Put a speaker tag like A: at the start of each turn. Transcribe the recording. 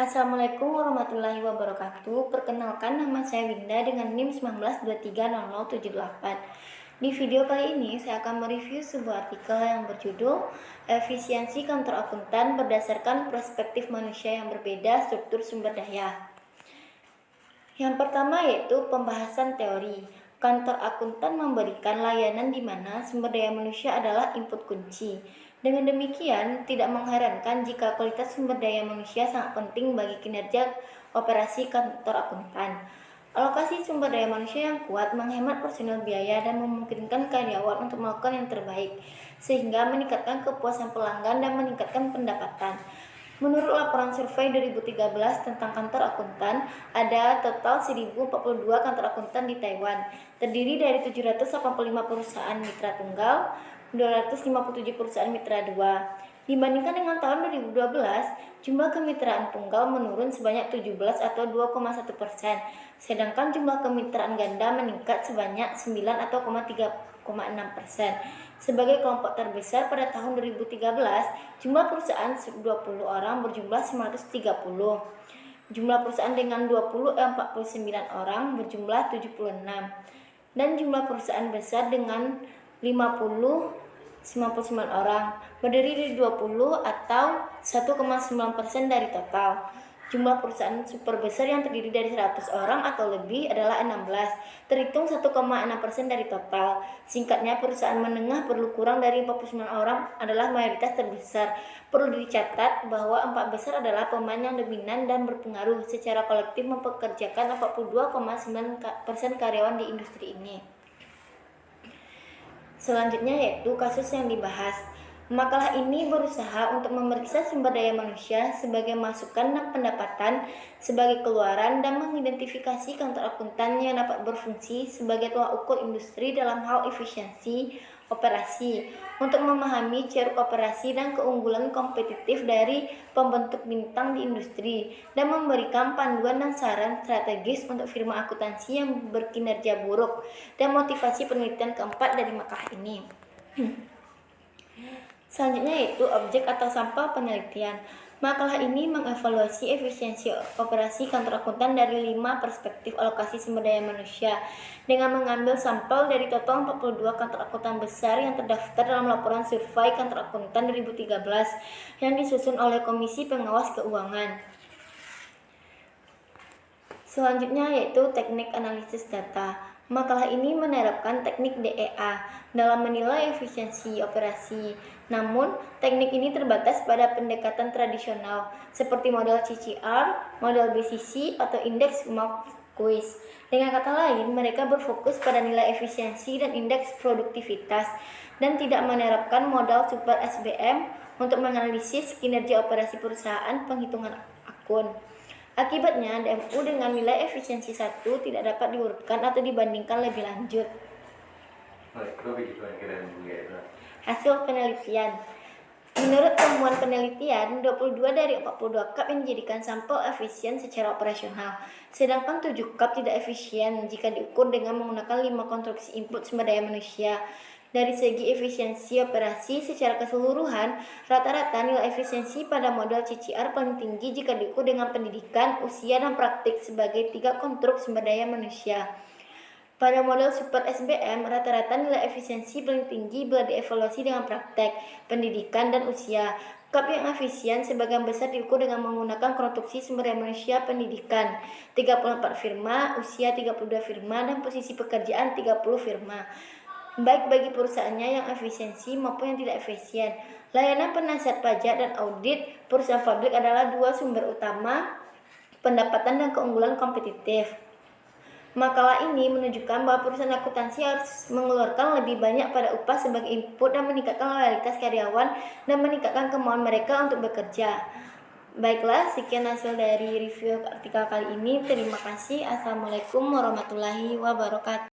A: Assalamualaikum warahmatullahi wabarakatuh. Perkenalkan, nama saya Winda dengan NIM 19230078. Di video kali ini saya akan mereview sebuah artikel yang berjudul Efisiensi Kantor Akuntan berdasarkan perspektif manusia yang berbeda, struktur sumber daya. Yang pertama yaitu pembahasan teori. Kantor akuntan memberikan layanan di mana sumber daya manusia adalah input kunci. Dengan demikian, tidak mengherankan jika kualitas sumber daya manusia sangat penting bagi kinerja operasi kantor akuntan. Alokasi sumber daya manusia yang kuat menghemat personil biaya dan memungkinkan karyawan untuk melakukan yang terbaik, sehingga meningkatkan kepuasan pelanggan dan meningkatkan pendapatan. Menurut laporan survei 2013 tentang kantor akuntan, ada total 1042 kantor akuntan di Taiwan, terdiri dari 785 perusahaan mitra tunggal, 257 perusahaan mitra dua. Dibandingkan dengan tahun 2012, jumlah kemitraan tunggal menurun sebanyak 17 atau 2,1%, sedangkan jumlah kemitraan ganda meningkat sebanyak 9 atau 3,6%. Sebagai kelompok terbesar pada tahun 2013, jumlah perusahaan 20 orang berjumlah 930. Jumlah perusahaan dengan 49 orang berjumlah 76. Dan jumlah perusahaan besar dengan 99 orang berdiri dari 20 atau 1,9% dari total. Jumlah perusahaan super besar yang terdiri dari 100 orang atau lebih adalah 16, terhitung 1,6% dari total. Singkatnya, perusahaan menengah perlu kurang dari 49 orang adalah mayoritas terbesar. Perlu dicatat bahwa 4 besar adalah pemain yang dominan dan berpengaruh secara kolektif mempekerjakan 42,9% karyawan di industri ini. Selanjutnya yaitu kasus yang dibahas. Makalah ini berusaha untuk memeriksa sumber daya manusia sebagai masukan dan pendapatan sebagai keluaran dan mengidentifikasi kantor akuntan yang dapat berfungsi sebagai tolak ukur industri dalam hal efisiensi operasi untuk memahami ceruk operasi dan keunggulan kompetitif dari pembentuk bintang di industri dan memberikan panduan dan saran strategis untuk firma akuntansi yang berkinerja buruk dan motivasi penelitian keempat dari makalah ini. Selanjutnya yaitu objek atau sampel penelitian. Makalah ini mengevaluasi efisiensi operasi kantor akuntan dari 5 perspektif alokasi sumber daya manusia dengan mengambil sampel dari total 42 kantor akuntan besar yang terdaftar dalam laporan survei kantor akuntan 2013 yang disusun oleh Komisi Pengawas Keuangan. Selanjutnya yaitu teknik analisis data. Makalah ini menerapkan teknik DEA dalam menilai efisiensi operasi. Namun, teknik ini terbatas pada pendekatan tradisional seperti model CCR, model BCC, atau indeks Marquis. Dengan kata lain, mereka berfokus pada nilai efisiensi dan indeks produktivitas dan tidak menerapkan modal super SBM untuk menganalisis kinerja operasi perusahaan penghitungan akun. Akibatnya, DMU dengan nilai efisiensi 1 tidak dapat diurutkan atau dibandingkan lebih lanjut. Hasil penelitian. Menurut temuan penelitian, 22 dari 42 cup yang dijadikan sampel efisien secara operasional, sedangkan 7 cup tidak efisien jika diukur dengan menggunakan 5 konstruksi input sumber daya manusia. Dari segi efisiensi operasi secara keseluruhan, rata-rata nilai efisiensi pada model CCR paling tinggi jika diukur dengan pendidikan, usia, dan praktik sebagai 3 konstruk sumber daya manusia. Pada model Super SBM, rata-rata nilai efisiensi paling tinggi bila dievaluasi dengan praktek, pendidikan, dan usia. Cup yang efisien sebagian besar diukur dengan menggunakan konstruksi sumber daya manusia pendidikan, 34 firma, usia 32 firma, dan posisi pekerjaan 30 firma. Baik bagi perusahaannya yang efisiensi maupun yang tidak efisien. Layanan penasihat pajak dan audit perusahaan publik adalah 2 sumber utama pendapatan dan keunggulan kompetitif. Makalah ini menunjukkan bahwa perusahaan akuntansi harus mengeluarkan lebih banyak pada upah sebagai input dan meningkatkan loyalitas karyawan dan meningkatkan kemauan mereka untuk bekerja. Baiklah, sekian hasil dari review artikel kali ini. Terima kasih. Assalamualaikum warahmatullahi wabarakatuh.